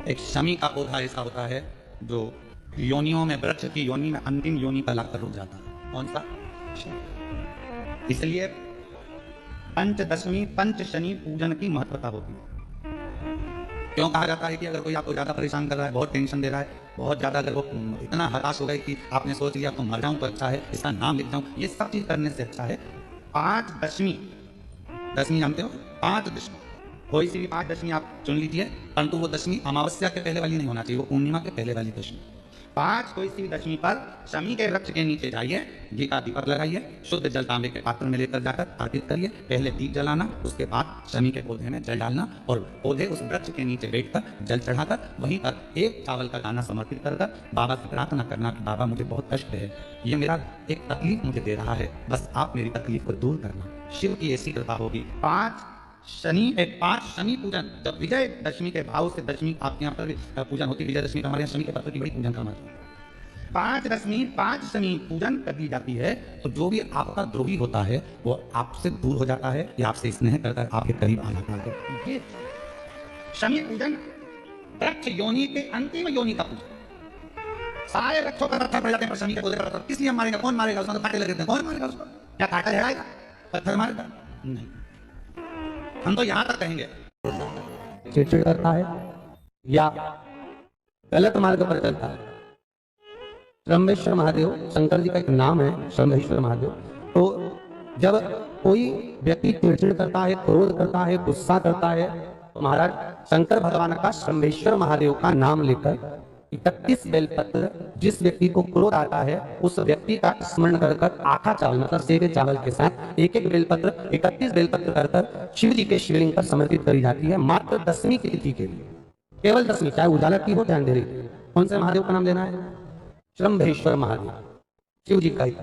एक शमी का पौधा ऐसा होता है जो योनियों में, वृक्ष की योनि में अंतिम योनि पर लाकर रुक जाता है। कौन सा? शमी। इसलिए पंचदशमी पंच शनि पूजन की महत्वता होती है। क्यों कहा जाता है कि अगर कोई आपको ज्यादा परेशान कर रहा है, बहुत टेंशन दे रहा है, बहुत ज्यादा अगर वो इतना हताश हो गए कि आपने सोच लिया तो मर जाऊं तो अच्छा है, इसका नाम लिख जाऊं, ये सब चीज करने से अच्छा है 5 दशमी। दशमी जानते हो? 5 दशमी, कोई सी भी 5 दशमी आप चुन लीजिए, परंतु वो दशमी अमावस्या के पहले वाली नहीं होना चाहिए, वो पूर्णिमा के पहले वाली दशमी। 5 कोई सी भी दशमी पर शमी के वृक्ष के नीचे जाइए, घी का दीपक लगाइए, शुद्ध जल तांबे के पात्र में लेकर जाकर अर्पित करिए। पहले दीप जलाना, उसके बाद शमी के पौधे में जल डालना और पौधे उस वृक्ष के नीचे बैठकर जल चढ़ाकर वहीं पर एक चावल का दाना समर्पित कर बाबा से प्रार्थना करना कि बाबा मुझे बहुत कष्ट है, ये मेरा एक तकलीफ मुझे दे रहा है, बस आप मेरी तकलीफ को दूर करना। शिव की ऐसी कृपा होगी। 5 शनि पूजन, जब विजय दशमी के भाव से दशमी आपके यहाँ पर पूजन होती है, विजय दशमी हमारे यहाँ शनि के पत्र की बड़ी पूजन का महत्व है। 5 शनि पूजन कर दी जाती है तो जो भी आपका द्रोही होता है वो आपसे दूर हो जाता है या आपसे स्नेह करकर आपके करीब आ जाता है। ये शनि पूजन वृक्ष योनि के अंतिम योनि का पूजन। सारे वृक्षों पर पत्थर पड़ जाते हैं पर शनि के पौधे पर किस लिए मारेगा? कौन मारेगा? उसमें तो कांटे लगे थे, कौन मारेगा उसको? क्या कांटा झड़ाएगा? पत्थर मारेगा? नहीं। हम तो यहां तक कहेंगे चिड़चिड़ करता है या गलत मार्ग पर चलता है। शंभेश्वर महादेव शंकर जी का एक नाम है, शंभेश्वर महादेव। तो जब कोई व्यक्ति चिड़चिड़ करता है, क्रोध करता है, गुस्सा करता है, तो महाराज शंकर भगवान का शंभेश्वर महादेव का नाम लेकर 31 बेलपत्र, जिस व्यक्ति को क्रोध आता है उस व्यक्ति का स्मरण कर आखा चावल मतलब सेके चावल के साथ एक एक बेलपत्र 31 बेलपत्र कर शिव जी के शिवलिंग पर समर्पित करी जाती है, मात्र दशमी की तिथि के लिए। केवल दशमी, चाहे उजाला की हो चाहे अंधेरी। कौन से महादेव का नाम लेना है? शंभेश्वर महादेव, शिव जी का ही।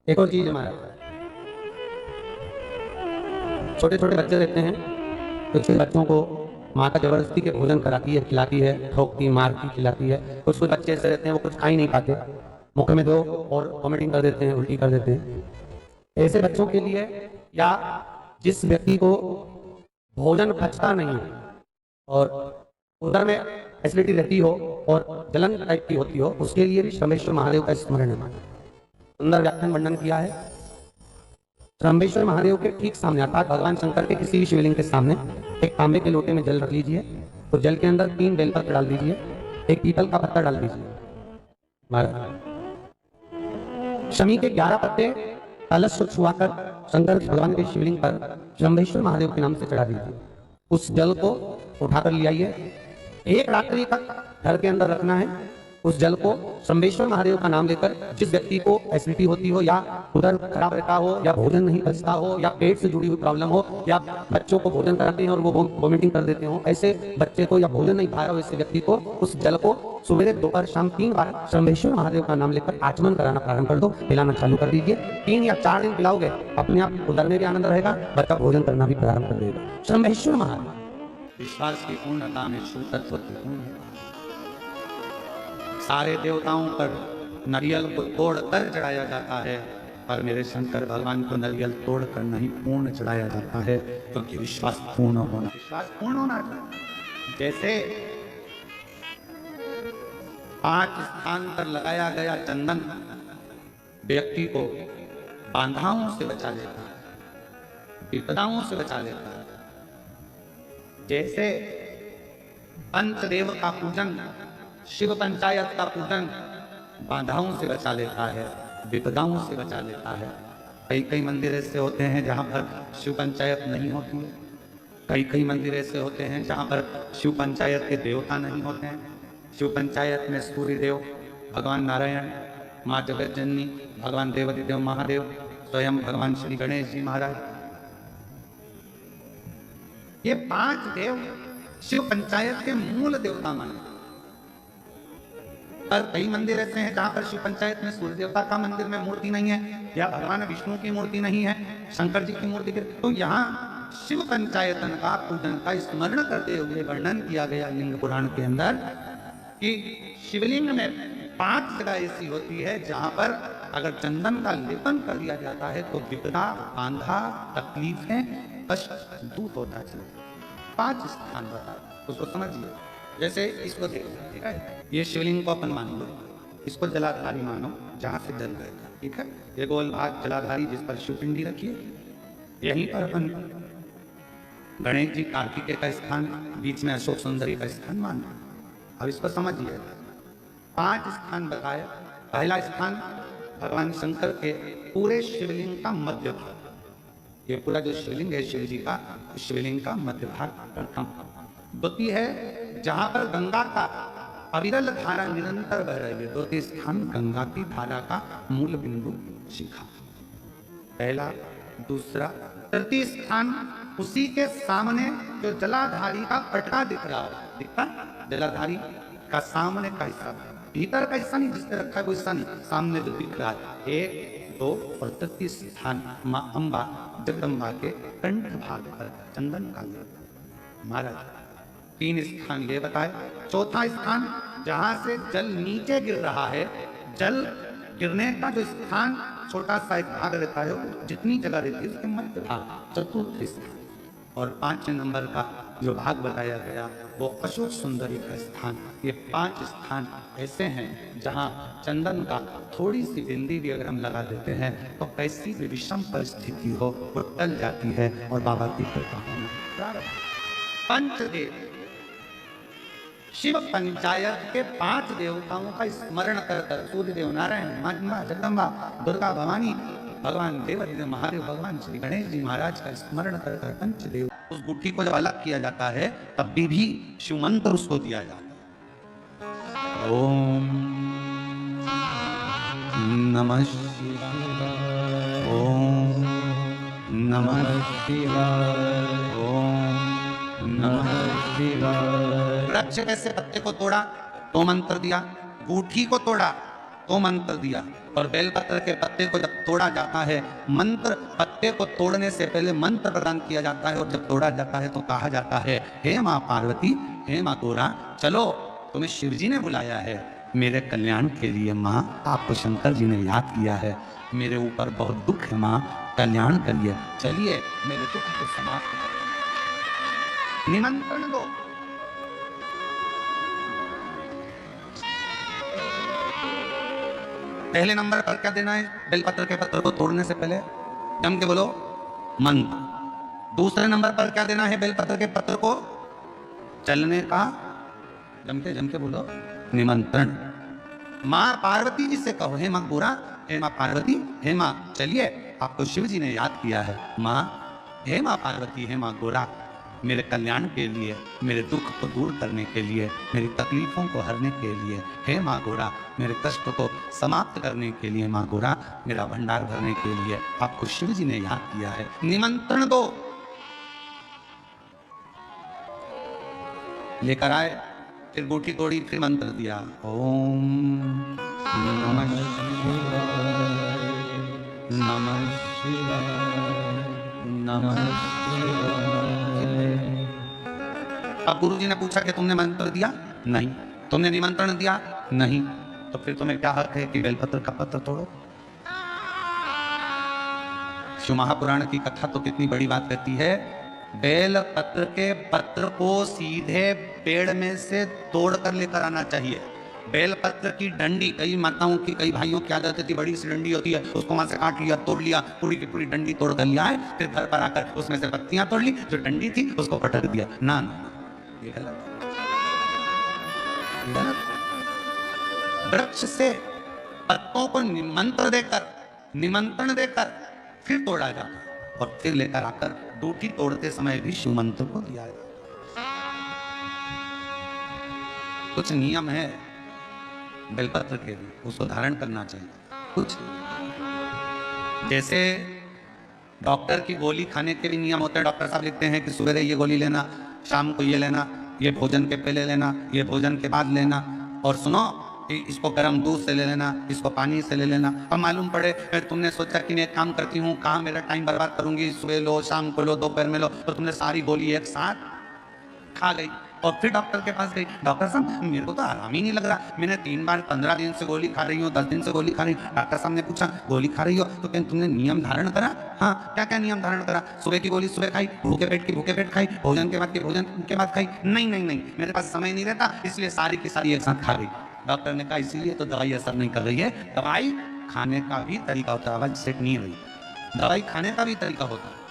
एक और चीज हमारा, छोटे छोटे बच्चे रहते हैं तो बच्चों को माता जबरदस्ती के भोजन कराती है, खिलाती है, ठोकती मारती खिलाती है। कुछ कुछ बच्चे ऐसे रहते हैं वो कुछ खा ही नहीं पाते, मौके में दो और वॉमिटिंग कर देते हैं, उल्टी कर देते हैं। ऐसे बच्चों के लिए या जिस व्यक्ति को भोजन पचता नहीं और उधर में एसिडिटी रहती हो और जलन टाइप की होती हो, उसके लिए भी शंभेश्वर महादेव का स्मरण है। सुंदर व्याख्यान वर्णन किया है। शंभेश्वर महादेव के ठीक सामने अर्थात भगवान शंकर के किसी भी शिवलिंग के सामने एक तांबे के लोटे में जल रख लीजिए, तो जल के अंदर 3 बेलपत्र डाल दीजिए, एक पीपल का पत्ता डाल दीजिए। शमी के 11 पत्ते कलश को छुआकर शंकर भगवान के शिवलिंग पर शंभेश्वर महादेव के नाम से चढ़ा दीजिए। उस जल को उठाकर ले आइए, एक रात्रि तक घर के अंदर रखना है। उस जल को शंभेश्वर महादेव का नाम लेकर जिस व्यक्ति को एसिडिटी होती हो या उधर खराब रहता हो या भोजन नहीं पचता हो या पेट से जुड़ी हुई प्रॉब्लम हो या बच्चों को भोजन कराते हैं और वो वोमिटिंग कर देते हो, ऐसे बच्चे को या भोजन नहीं खा रहा हो ऐसे व्यक्ति को उस जल को सुबह दोपहर शाम 3 बार शंभेश्वर महादेव का नाम लेकर आचमन कराना प्रारंभ कर दो, पिलाना चालू कर दीजिए। 3 या 4 दिन पिलाओगे, अपने आप उधर में भी आनंद रहेगा, बच्चा भोजन करना भी प्रारंभ कर देगा। शंभेश्वर महादेव विश्वास की पूर्णता में तत्व सारे देवताओं पर नारियल को तोड़कर चढ़ाया जाता है, पर मेरे शंकर भगवान को नारियल तोड़कर नहीं पूर्ण चढ़ाया जाता है, क्योंकि विश्वास पूर्ण होना चाहिए। जैसे 5 स्थान पर लगाया गया चंदन व्यक्ति को बाधाओं से बचा लेता है, विपदाओं से बचा लेता है। जैसे पंचदेव का पूजन, शिव पंचायत का पूजन बाधाओं से बचा लेता है, विपदाओं से बचा लेता है। कई मंदिर ऐसे होते हैं जहाँ पर शिव पंचायत नहीं होती है, कई मंदिर ऐसे होते हैं जहाँ पर शिव पंचायत के देवता नहीं होते हैं। शिव पंचायत में सूर्य देव, भगवान नारायण, माँ जगत जननी, भगवान देवाधिदेव महादेव, स्वयं भगवान श्री गणेश जी महाराज, ये 5 देव शिव पंचायत के मूल देवता माने। पर कई मंदिर ऐसे हैं जहां पर शिव पंचायत में सूर्य देवता का मंदिर में मूर्ति नहीं है या भगवान विष्णु की मूर्ति नहीं है, शंकर जी की मूर्ति के, तो यहाँ शिव पंचायतन का पूजन का स्मरण करते हुए वर्णन किया गया लिंग पुराण के अंदर कि शिवलिंग में 5 जगह ऐसी होती है जहां पर अगर चंदन का लेपन कर दिया जाता है तो विपदा, बांधा, तकलीफें, कष्ट दूर होता चले। 5 स्थान बता उसको समझिए। जैसे इसको देखो, ठीक है, ये शिवलिंग को अपन मान लो, इसको जलाधारी मानो, जहाँ से जल गया, ठीक है, ये गोल भाग जलाधारी जिस पर शिवपिंडी रखी है, यहीं पर अपन गणेश जी कार्तिकेय का स्थान, बीच में अशोक सुंदरी का स्थान मानो। अब इसको समझिए, 5 स्थान बताए। पहला स्थान भगवान शंकर के पूरे शिवलिंग का मध्य भाग, ये पूरा जो शिवलिंग है शिव जी का, शिवलिंग का मध्य भाग प्रथम। द्वितीय है जहां पर गंगा का अविरल धारा निरंतर बह रही है, द्वितीय स्थान गंगा की धारा का मूल बिंदु शिखा, पहला। दूसरा, तृतीय स्थान उसी के सामने जो जलाधारी का पटका दिख रहा है, दिखता जलाधारी का सामने का हिस्सा, भीतर का हिस्सा नहीं, जिसने रखा है वो हिस्सा नहीं, सामने जो दिख रहा है, 1, 2 और तृतीय स्थान माँ अम्बा जगदम्बा के कंठ भाग पर चंदन का महाराज। 3 स्थान ये बताए। चौथा स्थान जहां से जल नीचे गिर रहा है, जल गिरने का जो स्थान छोटा सा एक भाग रहता है, जितनी जगह रहती है उसके मध्य भाग, चतुर्थ स्थान। और 5 नंबर का जो भाग बताया गया वो अशोक सुंदरी का स्थान। ये 5 स्थान ऐसे हैं जहां चंदन का थोड़ी सी बिंदी भी अगर हम लगा देते हैं तो कैसी भी विषम परिस्थिति हो वो टल जाती है और बाबा की कृपा होना प्रारंभ। पंचदेव, शिव पंचायत के 5 देवताओं का स्मरण कर कर, सूर्य देव, नारायण, माँ जगदम्बा, दुर्गा भवानी, भगवान देवादिदेव महादेव, भगवान श्री गणेश जी महाराज का स्मरण कर कर पंचदेव, उस गुट्ठी को जब अलग किया जाता है तब भी शिव मंत्र उसको दिया जाता है। ओम नमः शिवाय, ओम नमः शिवाय, ओम नमः शिवाय। वृक्ष के पत्ते को तोड़ा तो मंत्र दिया, गुठी को तोड़ा तो मंत्र दिया, और बेलपत्र के पत्ते को जब तोड़ा जाता है, मंत्र पत्ते को तोड़ने से पहले मंत्र प्रदान किया जाता है, और जब तोड़ा जाता है तो कहा जाता है, हे माँ पार्वती, हे माँ गोरा, चलो तुम्हें शिव जी ने बुलाया है मेरे कल्याण के लिए। माँ, आपको शंकर जी ने याद किया है, मेरे ऊपर बहुत दुख है माँ, कल्याण करिए, चलिए मेरे दुख को समाप्त करिए, निमंत्रण दो। पहले नंबर पर क्या देना है? बेलपत्र के पत्र को तोड़ने से पहले जम के बोलो मंत्र। दूसरे नंबर पर क्या देना है? बेलपत्र के पत्र को चलने का जम के बोलो निमंत्रण। माँ पार्वती जी से कहो, हे माँ गोरा, हे माँ पार्वती, हे माँ चलिए, आपको शिव जी ने याद किया है। माँ, हे माँ पार्वती, हे माँ गोरा, मेरे कल्याण के लिए, मेरे दुख को दूर करने के लिए, मेरी तकलीफों को हरने के लिए, हे माँ गोरा, मेरे कष्ट को समाप्त करने के लिए, माँ गोरा, मेरा भंडार भरने के लिए आपको शिव जी ने याद किया है, निमंत्रण दो। लेकर आए, फिर गुठी तोड़ी, फिर मंत्र दिया, ओम नमः शिवाय, नमः शिवाय, नमः शिवाय। अब गुरु जी ने पूछा कि तुमने मंत्र दिया? नहीं। तुमने निमंत्रण दिया? नहीं। तो फिर तुम्हें क्या हक है कि बेलपत्र का पत्र तोड़ो? शिव महापुराण की कथा तो कितनी बड़ी बात कहती है, बेलपत्र के पत्र को सीधे पेड़ में से तोड़ कर लेकर आना चाहिए। बेलपत्र की डंडी, कई माताओं की, कई भाइयों की आदत थी, बड़ी सी डंडी होती है, उसको वहां से काट लिया, तोड़ लिया, पूरी की पूरी डंडी तोड़ कर लिया है, फिर घर पर आकर उसमें से पत्तियां तोड़ ली, जो डंडी थी उसको पटक दिया। ना, ये गलत। वृक्ष से पत्तों को निमंत्रण देकर फिर तोड़ा जाता, और फिर लेकर आकर दूठी तोड़ते समय भी शिव मंत्र को दिया जाता। कुछ नियम है बेलपत्र के भी, उसको धारण करना चाहिए। कुछ जैसे डॉक्टर की गोली खाने के भी नियम होते हैं। डॉक्टर साहब लिखते हैं कि सुबह ये गोली लेना, शाम को ये लेना, ये भोजन के पहले लेना, ये भोजन के बाद लेना, और सुनो इसको गर्म दूध से ले लेना, इसको पानी से ले लेना। अब मालूम पड़े फिर तुमने सोचा कि मैं काम करती हूँ, कहाँ मेरा टाइम बर्बाद करूंगी, सुबह लो, शाम को लो, दोपहर में लो, तो तुमने सारी गोली एक साथ खा गई और फिर डॉक्टर के पास गई। डॉक्टर साहब मेरे को तो आराम ही नहीं लग रहा, मैंने 3 बार 15 दिन से गोली खा रही हूँ, 10 दिन से गोली खा रही हूँ। डॉक्टर साहब ने पूछा गोली खा रही हो तो क्या तुमने नियम धारण करा? हाँ, क्या क्या नियम धारण करा? सुबह की गोली सुबह खाई, भूखे पेट की भूखे पेट खाई, भोजन के बाद की भोजन के बाद खाई। नहीं नहीं नहीं, मेरे पास समय नहीं रहता, इसलिए सारी की सारी एक साथ खा गई। डॉक्टर ने कहा इसीलिए तो दवाई असर नहीं कर रही है। दवाई खाने का भी तरीका होता है, आवाज सेट नहीं हुई, दवाई खाने का भी तरीका होता है।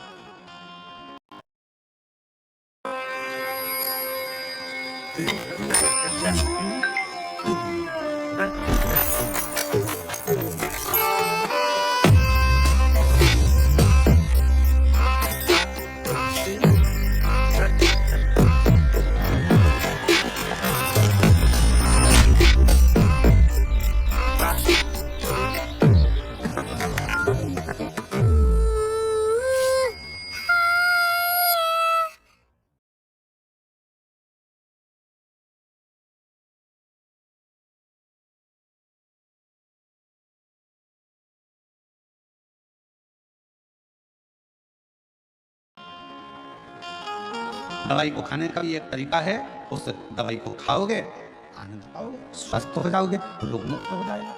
दवाई को खाने का भी एक तरीका है, उस दवाई को खाओगे आनंद पाओगे, स्वस्थ हो जाओगे, रोग मुक्त हो जाएगा।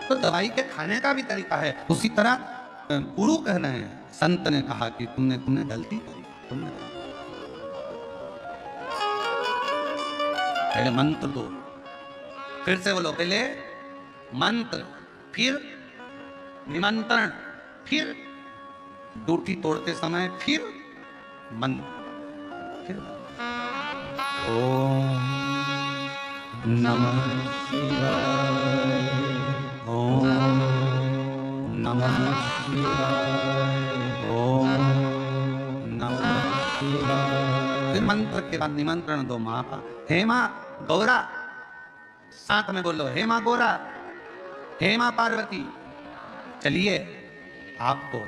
तो दवाई के खाने का भी तरीका है। उसी तरह गुरु कह रहे हैं, संत ने कहा कि तुमने गलती करी, तुमने पहले मंत्र दो, फिर से बोलो, पहले मंत्र, फिर निमंत्रण, फिर ड्यूटी तोड़ते समय फिर मंत्र, फिर ओम नमः शिवाय, ओम नमः शिवाय, ओम नमः शिवाय। फिर मंत्र के बाद निमंत्रण दो माँ का, हे माँ गौरा, साथ में बोलो हे माँ गौरा, हे माँ पार्वती, चलिए आपको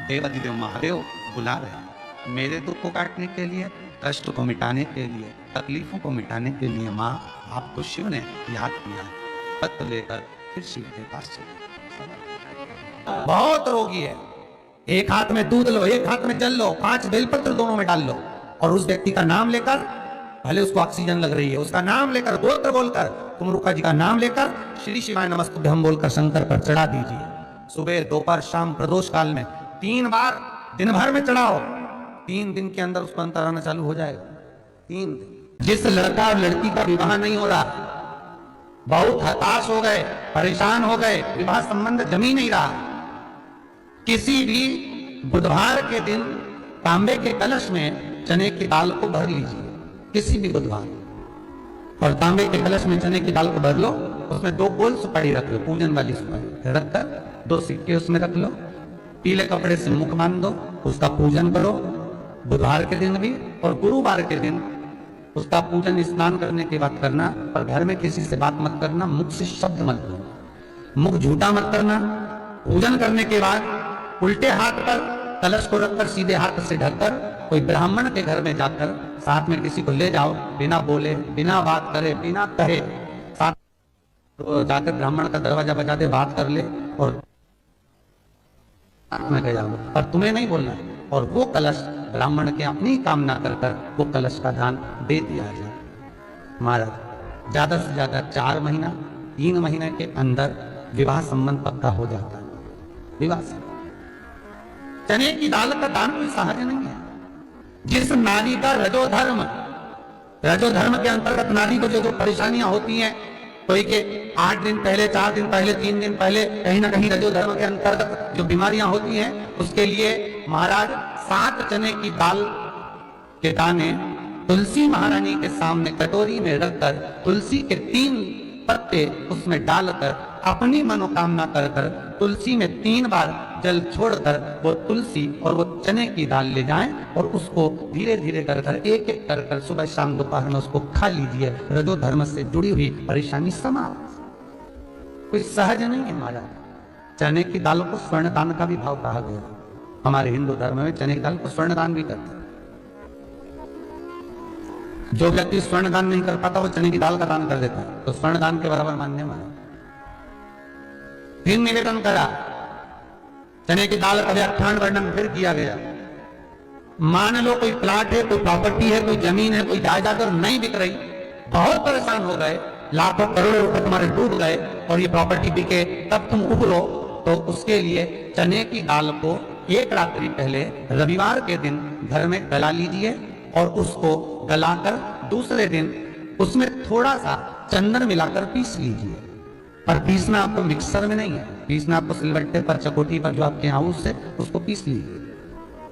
देवाधिदेव महादेव बुला रहे हैं मेरे दुख को काटने के लिए, कष्ट को मिटाने के लिए, तकलीफों को मिटाने के लिए। माँ आपको शिव ने याद किया है। पत्र लेकर फिर शिव के पास चले। बहुत रोगी है, एक हाथ में दूध लो, एक हाथ में जल लो, 5 बेलपत्र दोनों में डाल लो और उस व्यक्ति का नाम लेकर, पहले उसको ऑक्सीजन लग रही है, उसका नाम लेकर, गोत्र बोलकर, कुमरुका जी का नाम लेकर श्री शिवाय नमस्तुभ्यं बोलकर शंकर पर चढ़ा दीजिए। सुबह दोपहर शाम प्रदोष काल में 3 बार दिन भर में चढ़ाओ। 3 दिन के अंदर उसको अंतर आना चालू हो जाएगा। 3 दिन। जिस लड़का और लड़की का विवाह नहीं हो रहा, बहुत हताश हो गए, परेशान हो गए, विवाह संबंध जम ही नहीं रहा, किसी भी बुधवार के दिन तांबे के कलश में चने की दाल को भर लीजिए, किसी भी बुधवार, और तांबे के कलश में चने की दाल को भर लो, उसमें 2 गोल सुपारी रख लो, पूजन वाली सुपारी रखकर 2 सिक्के उसमें रख लो, पीले कपड़े से मुख बांध दो, उसका पूजन करो बुधवार के दिन भी, और गुरुवार के दिन उसका पूजन स्नान करने के बाद करना। और घर में किसी से बात मत करना, मुख से शब्द मत बोलना, मुख झूठा मत करना। पूजन करने के बाद उल्टे हाथ पर कलश को रखकर सीधे हाथ से ढककर कोई ब्राह्मण के घर में जाकर साथ में किसी को ले जाओ, बिना बोले, बिना बात करे, बिना कहे, साथ जाकर ब्राह्मण का दरवाजा बजा दे, बात कर ले और में गया हो, और तुम्हें नहीं बोलना, और वो कलश ब्राह्मण के अपनी कामना कर कर वो कलश का दान दे दिया जाए। महाराज ज्यादा से ज्यादा 4 महीना 3 महीने के अंदर विवाह संबंध पक्का हो जाता है। विवाह चने की दाल का दान कोई सहज नहीं है। जिस नारी का रजोधर्म के अंतर्गत नारी को जो परेशानियां होती हैं, कोई के 8 दिन पहले, 4 दिन पहले, 3 दिन पहले कहीं ना कहीं रजोधर्म के अंतर्गत जो बीमारियां होती हैं, उसके लिए महाराज 7 चने की दाल के दाने तुलसी महारानी के सामने कटोरी में रखकर तुलसी के 3 पत्ते उसमें डालकर अपनी मनोकामना कर कर तुलसी में 3 बार जल छोड़कर वो तुलसी और वो चने की दाल ले जाएं और उसको धीरे धीरे कर कर एक एक कर कर सुबह शाम दोपहर में उसको खा लीजिए। रजो धर्म से जुड़ी हुई परेशानी समाप्त। कोई सहज नहीं है महाराज। चने की दाल को स्वर्ण दान का भी भाव कहा गया। हमारे हिंदू धर्म में चने की दाल को स्वर्ण दान भी करते हैं। जो व्यक्ति स्वर्ण दान नहीं कर पाता वो चने की दाल का दान कर देता है, तो स्वर्ण दान के बराबर मानने वाला। फिर निवेदन करा, चने की दाल का व्याख्यान वर्णन फिर किया गया। मान लो कोई प्लाट है, कोई प्रॉपर्टी है, कोई जमीन है, कोई जायदाद और नहीं बिक रही, बहुत परेशान हो गए, लाखों करोड़ों रुपए तुम्हारे डूब गए और ये प्रॉपर्टी बिके, तब तुम उभरो, तो उसके लिए चने की दाल को एक रात्रि पहले रविवार के दिन घर में गला लीजिए और उसको गलाकर दूसरे दिन उसमें थोड़ा सा चंदन मिलाकर पीस लीजिए। पर पीसना आपको मिक्सर में नहीं है, पीसना आपको सिलबट्टे पर, चकोटी पर, जो आपके यहाँ उससे उसको पीस लीजिए।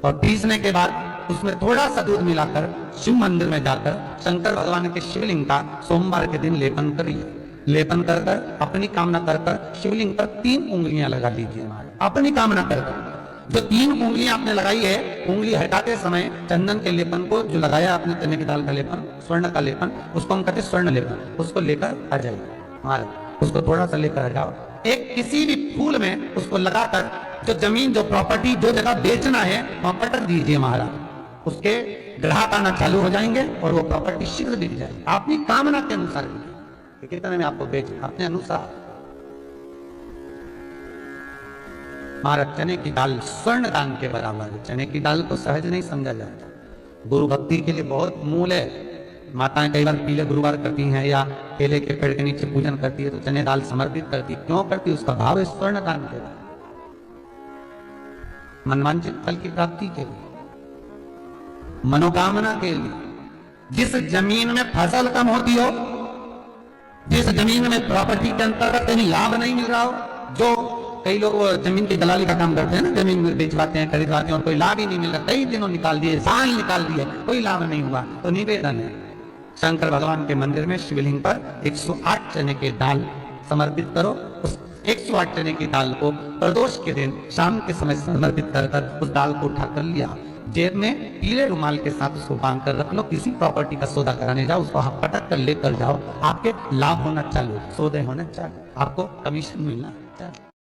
और पीसने के बाद उसमें थोड़ा सा दूध मिलाकर शिव मंदिर में जाकर शंकर भगवान के शिवलिंग का सोमवार के दिन लेपन करिए। लेपन कर कर अपनी कामना कर कर शिवलिंग पर 3 उंगलियां लगा दीजिए। अपनी कामना कर कर जो 3 उंगलियां आपने लगाई है, उंगली हटाते समय चंदन के लेपन को जो लगाया आपने, चने की दाल का लेपन, स्वर्ण का लेपन, उसको हम कहते हैं स्वर्ण लेपन, उसको लेकर आ जाइए महाराज। उसको थोड़ा सा लेकर आ जाओ, एक किसी भी फूल में उसको लगाकर जो जमीन, जो प्रॉपर्टी, जो जगह बेचना है वहां पटक दीजिए महाराज। उसके ग्राहक आना चालू हो जाएंगे और वो प्रॉपर्टी शीघ्र बिक जाएगी। अपनी कामना के अनुसार कितने में आपको बेच, अपने अनुसार। महाराज चने की दाल स्वर्ण दान के बराबर है। चने की दाल को सहज नहीं समझा जाता, गुरु भक्ति के लिए बहुत मूल है। माताएं कई बार पीले गुरुवार करती हैं या केले के पेड़ के नीचे पूजन करती है तो चने दाल समर्पित करती है। क्यों करती है? उसका भाव है स्वर्ण दान के लिए, मनवांछित फल की प्राप्ति के लिए, मनोकामना के लिए। जिस जमीन में फसल कम होती हो, जिस जमीन में प्रॉपर्टी के अंतर्गत कहीं लाभ नहीं मिल रहा हो, जो कई लोग वो जमीन की दलाली का काम करते हैं ना, जमीन बेचवाते हैं, खरीदवाते हैं और कोई लाभ ही नहीं मिल रहा, कई दिनों निकाल दिए, साल निकाल दिए, कोई लाभ नहीं हुआ, तो निवेदन है शंकर भगवान के मंदिर में शिवलिंग पर 108 चने के दाल समर्पित करो। उस 108 चने की दाल को प्रदोष के दिन शाम के समय समर्पित कर उस दाल को उठाकर लिया, जेब में पीले रुमाल के साथ उसको बांध कर रख लो। किसी प्रॉपर्टी का सौदा कराने जाओ, उसको पटक कर लेकर जाओ, आपके लाभ होना चालू, सौदे होना चालू, आपको कमीशन मिलना चालू।